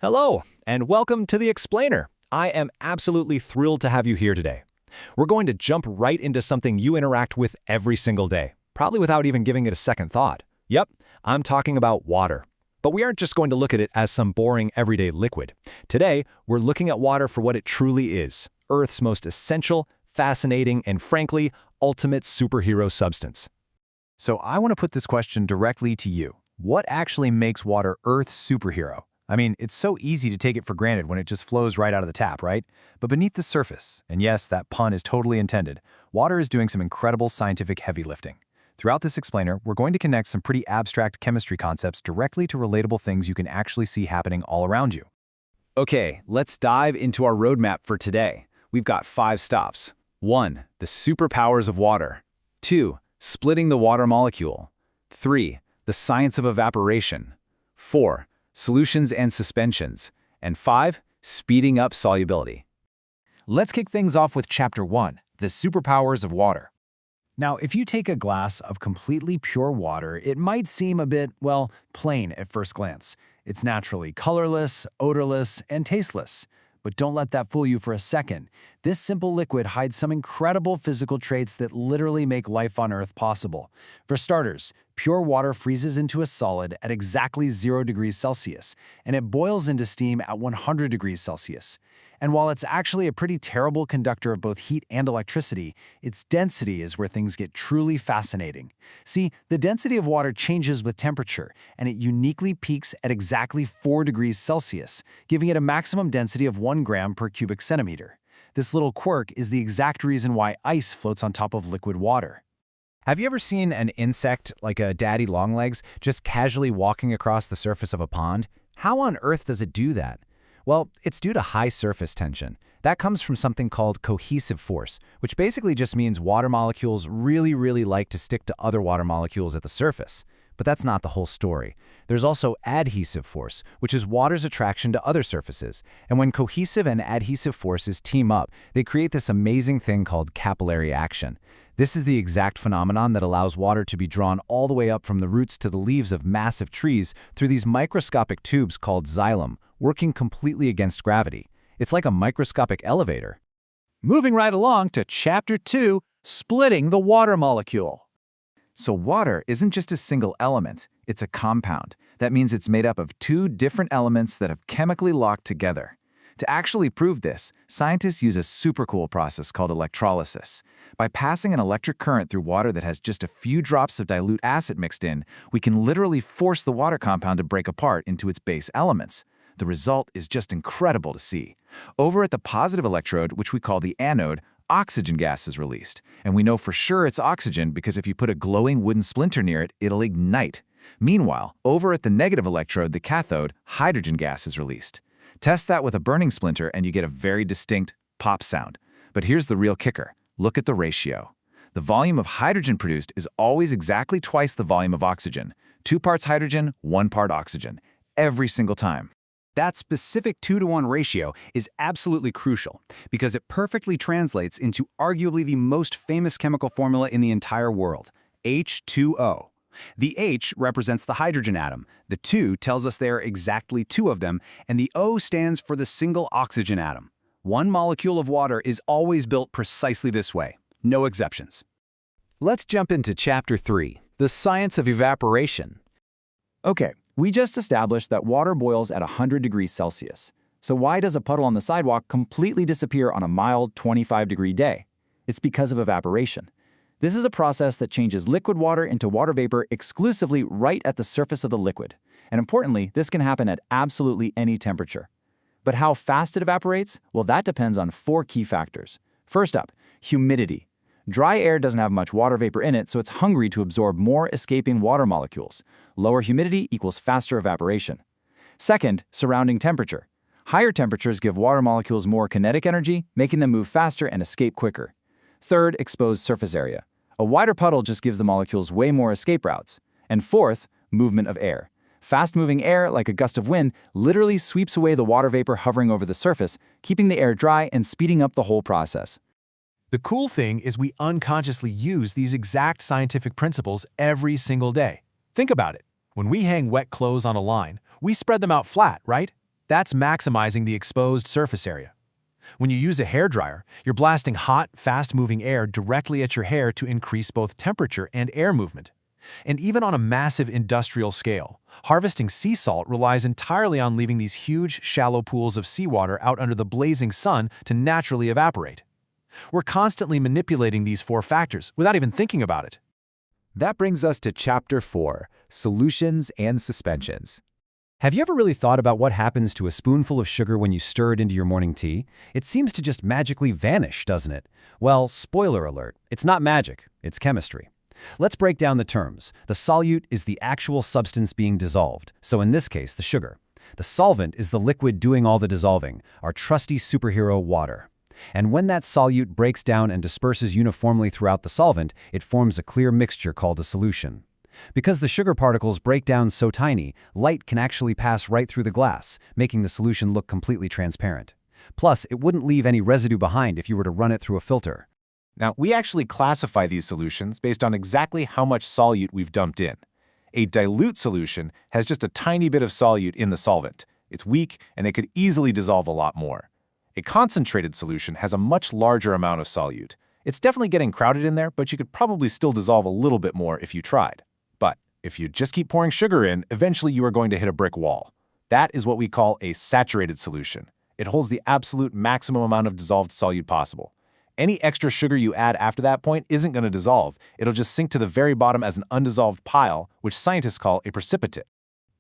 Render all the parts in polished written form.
Hello, and welcome to The Explainer. I am absolutely thrilled to have you here today. We're going to jump right into something you interact with every single day, probably without even giving it a second thought. Yep, I'm talking about water. But we aren't just going to look at it as some boring everyday liquid. Today, we're looking at water for what it truly is, Earth's most essential, fascinating, and frankly, ultimate superhero substance. So I want to put this question directly to you. What actually makes water Earth's superhero? I mean, it's so easy to take it for granted when it just flows right out of the tap, right? But beneath the surface, and yes, that pun is totally intended, water is doing some incredible scientific heavy lifting. Throughout this explainer, we're going to connect some pretty abstract chemistry concepts directly to relatable things you can actually see happening all around you. Okay, let's dive into our roadmap for today. We've got 5 stops. 1. The superpowers of water. 2. Splitting the water molecule. 3. The science of evaporation. 4. Solutions and suspensions. And 5. Speeding up solubility. Let's kick things off with Chapter 1, the superpowers of water. Now, if you take a glass of completely pure water, it might seem a bit, well, plain at first glance. It's naturally colorless, odorless, and tasteless. But don't let that fool you for a second. This simple liquid hides some incredible physical traits that literally make life on Earth possible. For starters, pure water freezes into a solid at exactly 0 degrees Celsius, and it boils into steam at 100 degrees Celsius. And while it's actually a pretty terrible conductor of both heat and electricity, its density is where things get truly fascinating. See, the density of water changes with temperature, and it uniquely peaks at exactly 4 degrees Celsius, giving it a maximum density of 1 gram per cubic centimeter. This little quirk is the exact reason why ice floats on top of liquid water. Have you ever seen an insect, like a daddy longlegs, just casually walking across the surface of a pond? How on earth does it do that? Well, it's due to high surface tension. That comes from something called cohesive force, which basically just means water molecules really like to stick to other water molecules at the surface. But that's not the whole story. There's also adhesive force, which is water's attraction to other surfaces. And when cohesive and adhesive forces team up, they create this amazing thing called capillary action. This is the exact phenomenon that allows water to be drawn all the way up from the roots to the leaves of massive trees through these microscopic tubes called xylem, working completely against gravity. It's like a microscopic elevator. Moving right along to Chapter 2, Splitting the Water Molecule. So water isn't just a single element, it's a compound. That means it's made up of 2 different elements that have chemically locked together. To actually prove this, scientists use a super cool process called electrolysis. By passing an electric current through water that has just a few drops of dilute acid mixed in, we can literally force the water compound to break apart into its base elements. The result is just incredible to see. Over at the positive electrode, which we call the anode, oxygen gas is released. And we know for sure it's oxygen because if you put a glowing wooden splinter near it, it'll ignite. Meanwhile, over at the negative electrode, the cathode, hydrogen gas is released. Test that with a burning splinter and you get a very distinct pop sound. But here's the real kicker. Look at the ratio. The volume of hydrogen produced is always exactly twice the volume of oxygen. 2 parts hydrogen, 1 part oxygen. Every single time. That specific 2-to-1 ratio is absolutely crucial because it perfectly translates into arguably the most famous chemical formula in the entire world, H2O. The H represents the hydrogen atom, the 2 tells us there are exactly 2 of them, and the O stands for the single oxygen atom. One molecule of water is always built precisely this way, no exceptions. Let's jump into Chapter 3, the science of evaporation. Okay, we just established that water boils at 100 degrees Celsius. So why does a puddle on the sidewalk completely disappear on a mild 25-degree day? It's because of evaporation. This is a process that changes liquid water into water vapor exclusively right at the surface of the liquid. And importantly, this can happen at absolutely any temperature. But how fast it evaporates? Well, that depends on 4 key factors. First up, humidity. Dry air doesn't have much water vapor in it, so it's hungry to absorb more escaping water molecules. Lower humidity equals faster evaporation. Second, surrounding temperature. Higher temperatures give water molecules more kinetic energy, making them move faster and escape quicker. Third, exposed surface area. A wider puddle just gives the molecules way more escape routes. And fourth, movement of air. Fast-moving air, like a gust of wind, literally sweeps away the water vapor hovering over the surface, keeping the air dry and speeding up the whole process. The cool thing is we unconsciously use these exact scientific principles every single day. Think about it. When we hang wet clothes on a line, we spread them out flat, right? That's maximizing the exposed surface area. When you use a hairdryer, you're blasting hot, fast-moving air directly at your hair to increase both temperature and air movement. And even on a massive industrial scale, harvesting sea salt relies entirely on leaving these huge, shallow pools of seawater out under the blazing sun to naturally evaporate. We're constantly manipulating these four factors without even thinking about it. That brings us to Chapter 4, Solutions and Suspensions. Have you ever really thought about what happens to a spoonful of sugar when you stir it into your morning tea? It seems to just magically vanish, doesn't it? Well, spoiler alert, it's not magic, it's chemistry. Let's break down the terms. The solute is the actual substance being dissolved, so in this case, the sugar. The solvent is the liquid doing all the dissolving, our trusty superhero water. And when that solute breaks down and disperses uniformly throughout the solvent, it forms a clear mixture called a solution. Because the sugar particles break down so tiny, light can actually pass right through the glass, making the solution look completely transparent. Plus, it wouldn't leave any residue behind if you were to run it through a filter. Now, we actually classify these solutions based on exactly how much solute we've dumped in. A dilute solution has just a tiny bit of solute in the solvent. It's weak, and it could easily dissolve a lot more. A concentrated solution has a much larger amount of solute. It's definitely getting crowded in there, but you could probably still dissolve a little bit more if you tried. But if you just keep pouring sugar in, eventually you are going to hit a brick wall. That is what we call a saturated solution. It holds the absolute maximum amount of dissolved solute possible. Any extra sugar you add after that point isn't going to dissolve. It'll just sink to the very bottom as an undissolved pile, which scientists call a precipitate.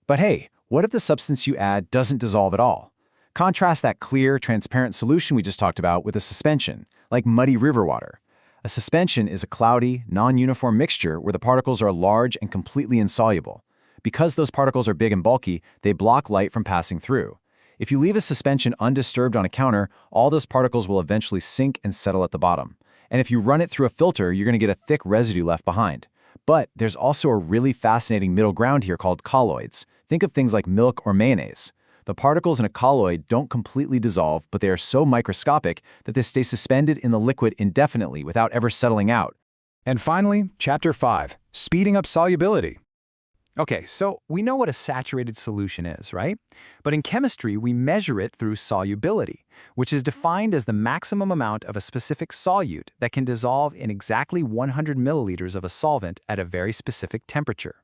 But hey, what if the substance you add doesn't dissolve at all? Contrast that clear, transparent solution we just talked about with a suspension, like muddy river water. A suspension is a cloudy, non-uniform mixture where the particles are large and completely insoluble. Because those particles are big and bulky, they block light from passing through. If you leave a suspension undisturbed on a counter, all those particles will eventually sink and settle at the bottom. And if you run it through a filter, you're going to get a thick residue left behind. But there's also a really fascinating middle ground here called colloids. Think of things like milk or mayonnaise. The particles in a colloid don't completely dissolve, but they are so microscopic that they stay suspended in the liquid indefinitely without ever settling out. And finally, Chapter 5, Speeding Up Solubility. Okay, so we know what a saturated solution is, right? But in chemistry, we measure it through solubility, which is defined as the maximum amount of a specific solute that can dissolve in exactly 100 milliliters of a solvent at a very specific temperature.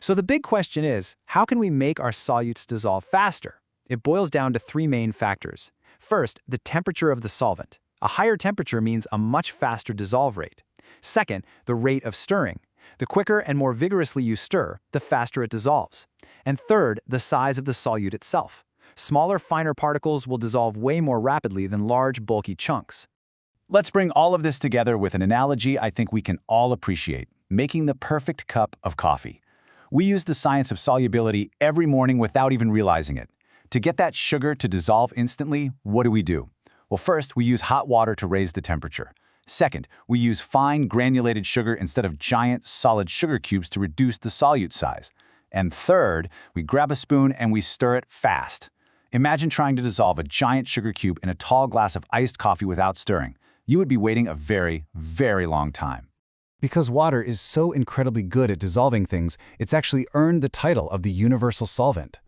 So the big question is, how can we make our solutes dissolve faster? It boils down to three main factors. First, the temperature of the solvent. A higher temperature means a much faster dissolve rate. Second, the rate of stirring. The quicker and more vigorously you stir, the faster it dissolves. And third, the size of the solute itself. Smaller, finer particles will dissolve way more rapidly than large, bulky chunks. Let's bring all of this together with an analogy I think we can all appreciate, making the perfect cup of coffee. We use the science of solubility every morning without even realizing it. To get that sugar to dissolve instantly, what do? Well, first, we use hot water to raise the temperature. Second, we use fine granulated sugar instead of giant solid sugar cubes to reduce the solute size. And third, we grab a spoon and we stir it fast. Imagine trying to dissolve a giant sugar cube in a tall glass of iced coffee without stirring. You would be waiting a very, very long time. Because water is so incredibly good at dissolving things, it's actually earned the title of the universal solvent.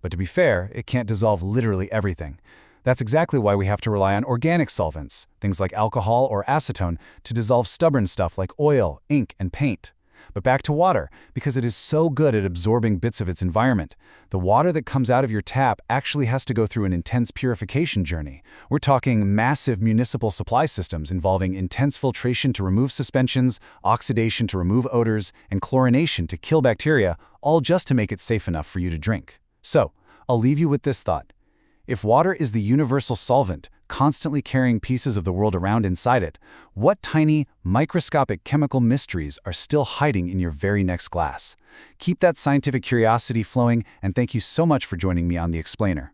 But to be fair, it can't dissolve literally everything. That's exactly why we have to rely on organic solvents, things like alcohol or acetone, to dissolve stubborn stuff like oil, ink, and paint. But back to water, because it is so good at absorbing bits of its environment. The water that comes out of your tap actually has to go through an intense purification journey. We're talking massive municipal supply systems involving intense filtration to remove suspensions, oxidation to remove odors, and chlorination to kill bacteria, all just to make it safe enough for you to drink. So, I'll leave you with this thought. If water is the universal solvent, constantly carrying pieces of the world around inside it, what tiny, microscopic chemical mysteries are still hiding in your very next glass? Keep that scientific curiosity flowing, and thank you so much for joining me on The Explainer.